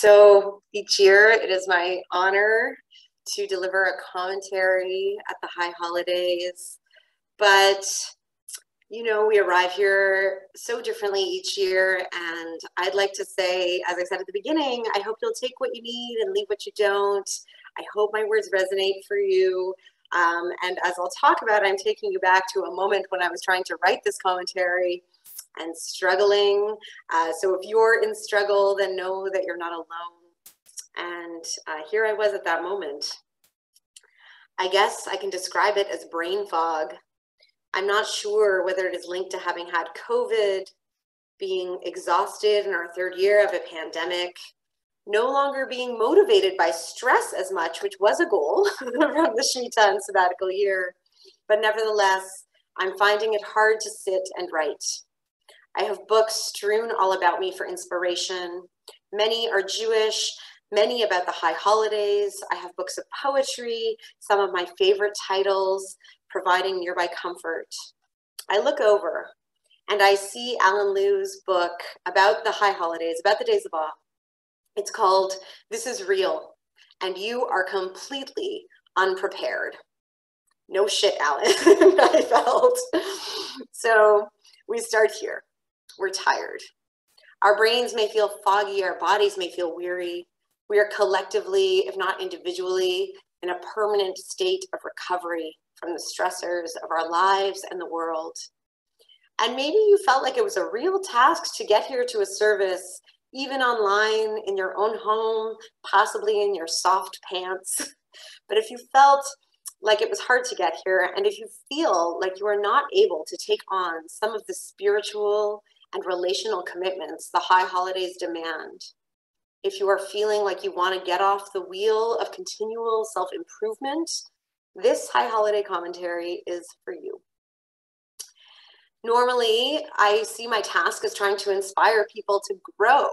So each year it is my honor to deliver a commentary at the High Holidays. But, we arrive here so differently each year. And I'd like to say, as I said at the beginning, I hope you'll take what you need and leave what you don't. I hope my words resonate for you. And as I'll talk about, I'm taking you back to a moment when I was trying to write this commentary and struggling. So if you're in struggle, then know that you're not alone. And here I was at that moment. I guess I can describe it as brain fog. I'm not sure whether it is linked to having had COVID, being exhausted in our third year of a pandemic, no longer being motivated by stress as much, which was a goal from the Shemitah and sabbatical year. But nevertheless, I'm finding it hard to sit and write. I have books strewn all about me for inspiration. Many are Jewish, many about the high holidays. I have books of poetry, some of my favorite titles, providing nearby comfort. I look over and I see Alan Liu's book about the high holidays, about the days of awe. It's called This Is Real, and you are completely unprepared. No shit, Alan, I felt. So we start here. We're tired. Our brains may feel foggy, our bodies may feel weary. We are collectively, if not individually, in a permanent state of recovery from the stressors of our lives and the world. And maybe you felt like it was a real task to get here to a service, even online, in your own home, possibly in your soft pants. But if you felt like it was hard to get here, and if you feel like you are not able to take on some of the spiritual and relational commitments the high holidays demand, if you are feeling like you want to get off the wheel of continual self-improvement, this high holiday commentary is for you. Normally, I see my task as trying to inspire people to grow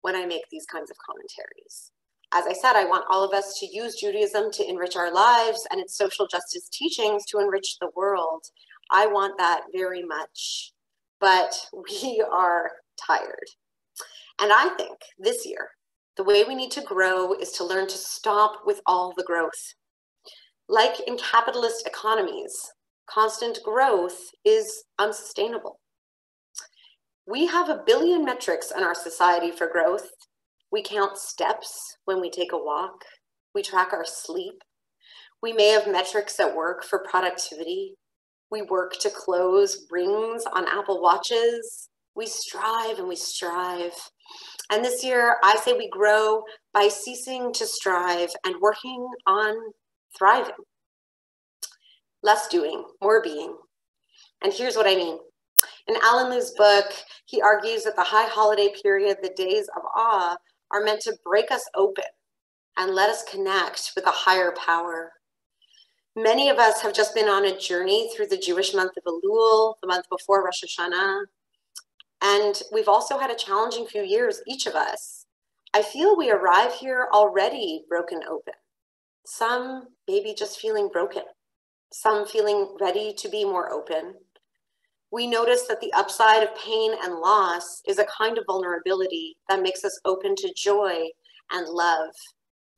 when I make these kinds of commentaries. As I said, I want all of us to use Judaism to enrich our lives and its social justice teachings to enrich the world. I want that very much, but we are tired. And I think this year, the way we need to grow is to learn to stop with all the growth. Like in capitalist economies, constant growth is unsustainable. We have a billion metrics in our society for growth. We count steps when we take a walk. We track our sleep. We may have metrics at work for productivity. We work to close rings on Apple Watches. We strive and we strive. And this year, I say we grow by ceasing to strive and working on thriving. Less doing, more being. And here's what I mean. In Alan Liu's book, he argues that the high holiday period, the days of awe, are meant to break us open and let us connect with a higher power. Many of us have just been on a journey through the Jewish month of Elul, the month before Rosh Hashanah. And we've also had a challenging few years, each of us. I feel we arrive here already broken open. Some maybe just feeling broken. Some feeling ready to be more open. We notice that the upside of pain and loss is a kind of vulnerability that makes us open to joy and love.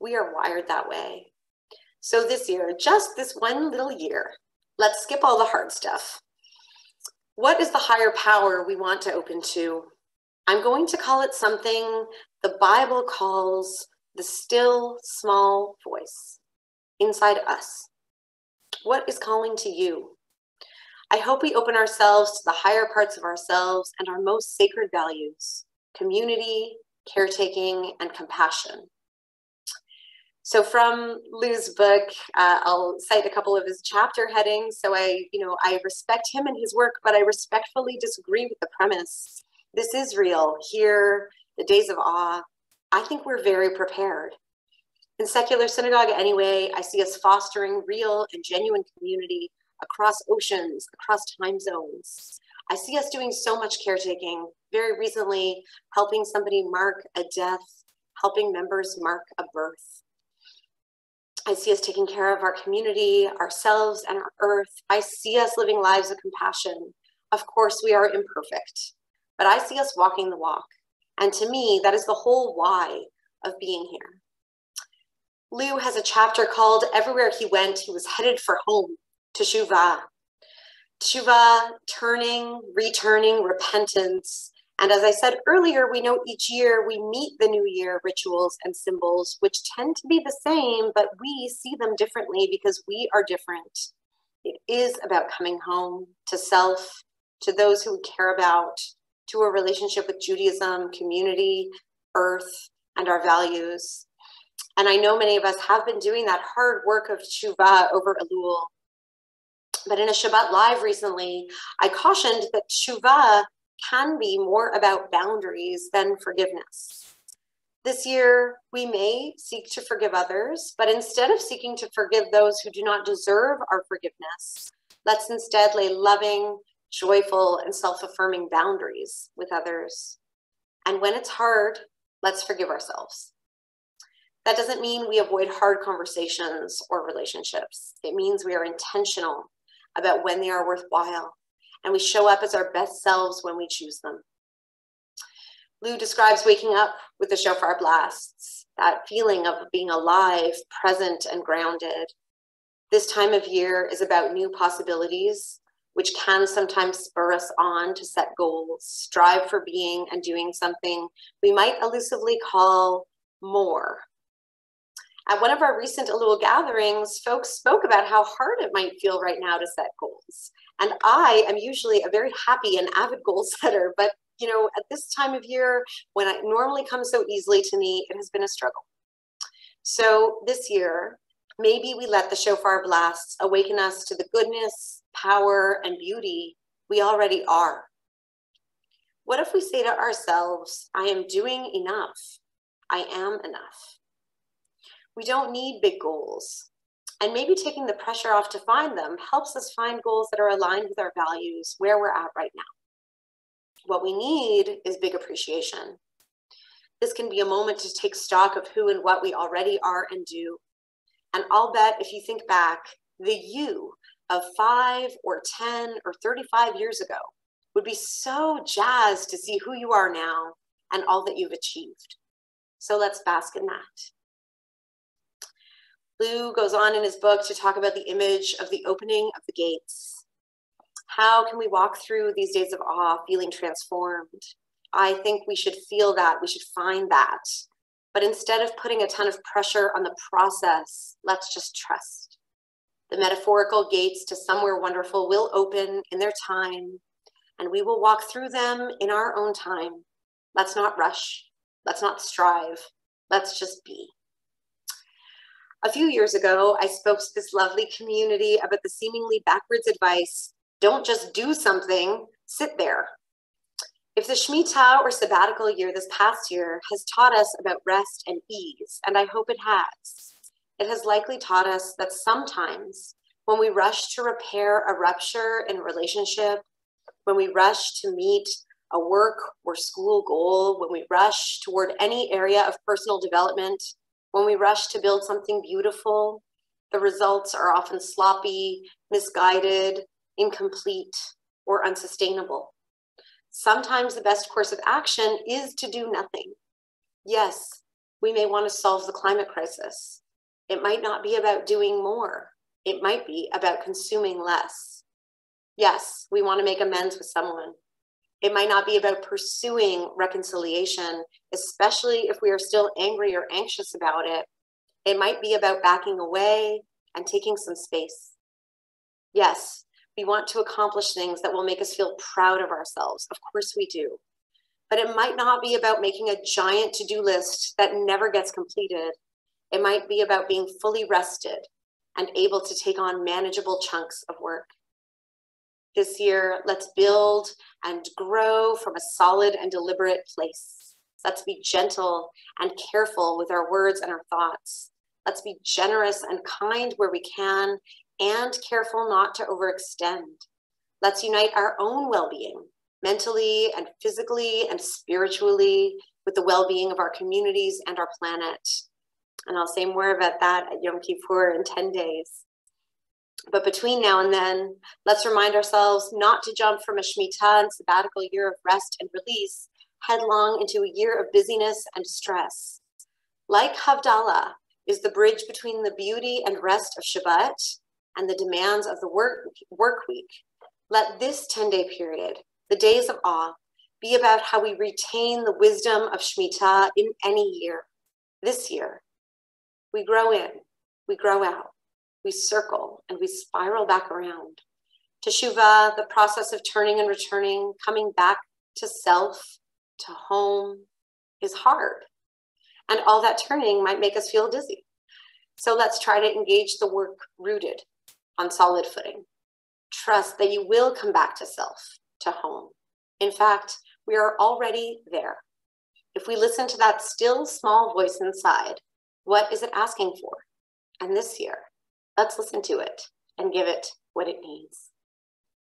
We are wired that way. So this year, just this one little year, let's skip all the hard stuff. What is the higher power we want to open to? I'm going to call it something the Bible calls the still small voice inside us. What is calling to you? I hope we open ourselves to the higher parts of ourselves and our most sacred values: community, caretaking, and compassion. So from Liu's book, I'll cite a couple of his chapter headings. So I respect him and his work, but I respectfully disagree with the premise. This is real. Here, the days of awe, I think we're very prepared. In secular synagogue anyway, I see us fostering real and genuine community across oceans, across time zones. I see us doing so much caretaking. Very recently, helping somebody mark a death, helping members mark a birth. I see us taking care of our community, ourselves, and our earth. I see us living lives of compassion. Of course, we are imperfect, but I see us walking the walk. And to me, that is the whole why of being here. Lou has a chapter called Everywhere He Went, He Was Headed for Home, Teshuvah. Teshuvah, turning, returning, repentance. And as I said earlier, we know each year we meet the new year rituals and symbols, which tend to be the same, but we see them differently because we are different. It is about coming home to self, to those who we care about, to a relationship with Judaism, community, earth, and our values. And I know many of us have been doing that hard work of Teshuvah over Elul. But in a Shabbat Live recently, I cautioned that Teshuvah can be more about boundaries than forgiveness. This year, we may seek to forgive others, but instead of seeking to forgive those who do not deserve our forgiveness, let's instead lay loving, joyful, and self-affirming boundaries with others. And when it's hard, let's forgive ourselves. That doesn't mean we avoid hard conversations or relationships. It means we are intentional about when they are worthwhile, and we show up as our best selves when we choose them. Lou describes waking up with the shofar blasts, that feeling of being alive, present, and grounded. This time of year is about new possibilities, which can sometimes spur us on to set goals, strive for being and doing something we might elusively call more. At one of our recent Elul gatherings, folks spoke about how hard it might feel right now to set goals. And I am usually a very happy and avid goal setter, but at this time of year, when it normally comes so easily to me, it has been a struggle. So this year, maybe we let the shofar blasts awaken us to the goodness, power, and beauty we already are. What if we say to ourselves, I am doing enough. I am enough. We don't need big goals. And maybe taking the pressure off to find them helps us find goals that are aligned with our values, where we're at right now. What we need is big appreciation. This can be a moment to take stock of who and what we already are and do. And I'll bet if you think back, the you of 5 or 10 or 35 years ago would be so jazzed to see who you are now and all that you've achieved. So let's bask in that. Lou goes on in his book to talk about the image of the opening of the gates. How can we walk through these days of awe feeling transformed? I think we should feel that, we should find that. But instead of putting a ton of pressure on the process, let's just trust. The metaphorical gates to somewhere wonderful will open in their time, and we will walk through them in our own time. Let's not rush. Let's not strive. Let's just be. A few years ago, I spoke to this lovely community about the seemingly backwards advice, don't just do something, sit there. If the Shemitah or sabbatical year this past year has taught us about rest and ease, and I hope it has likely taught us that sometimes when we rush to repair a rupture in a relationship, when we rush to meet a work or school goal, when we rush toward any area of personal development, when we rush to build something beautiful, the results are often sloppy, misguided, incomplete, or unsustainable. Sometimes the best course of action is to do nothing. Yes, we may want to solve the climate crisis. It might not be about doing more. It might be about consuming less. Yes, we want to make amends with someone. It might not be about pursuing reconciliation, especially if we are still angry or anxious about it. It might be about backing away and taking some space. Yes, we want to accomplish things that will make us feel proud of ourselves. Of course we do. But it might not be about making a giant to-do list that never gets completed. It might be about being fully rested and able to take on manageable chunks of work. This year, let's build and grow from a solid and deliberate place. Let's be gentle and careful with our words and our thoughts. Let's be generous and kind where we can, and careful not to overextend. Let's unite our own well-being, mentally and physically and spiritually, with the well-being of our communities and our planet. And I'll say more about that at Yom Kippur in 10 days. But between now and then, let's remind ourselves not to jump from a Shemitah and sabbatical year of rest and release headlong into a year of busyness and stress. Like Havdalah is the bridge between the beauty and rest of Shabbat and the demands of the work week, let this 10-day period, the days of awe, be about how we retain the wisdom of Shemitah in any year. This year, we grow in, we grow out, we circle, and we spiral back around. Teshuvah, the process of turning and returning, coming back to self, to home, is hard. And all that turning might make us feel dizzy. So let's try to engage the work rooted on solid footing. Trust that you will come back to self, to home. In fact, we are already there. If we listen to that still small voice inside, what is it asking for? And this year, let's listen to it and give it what it needs.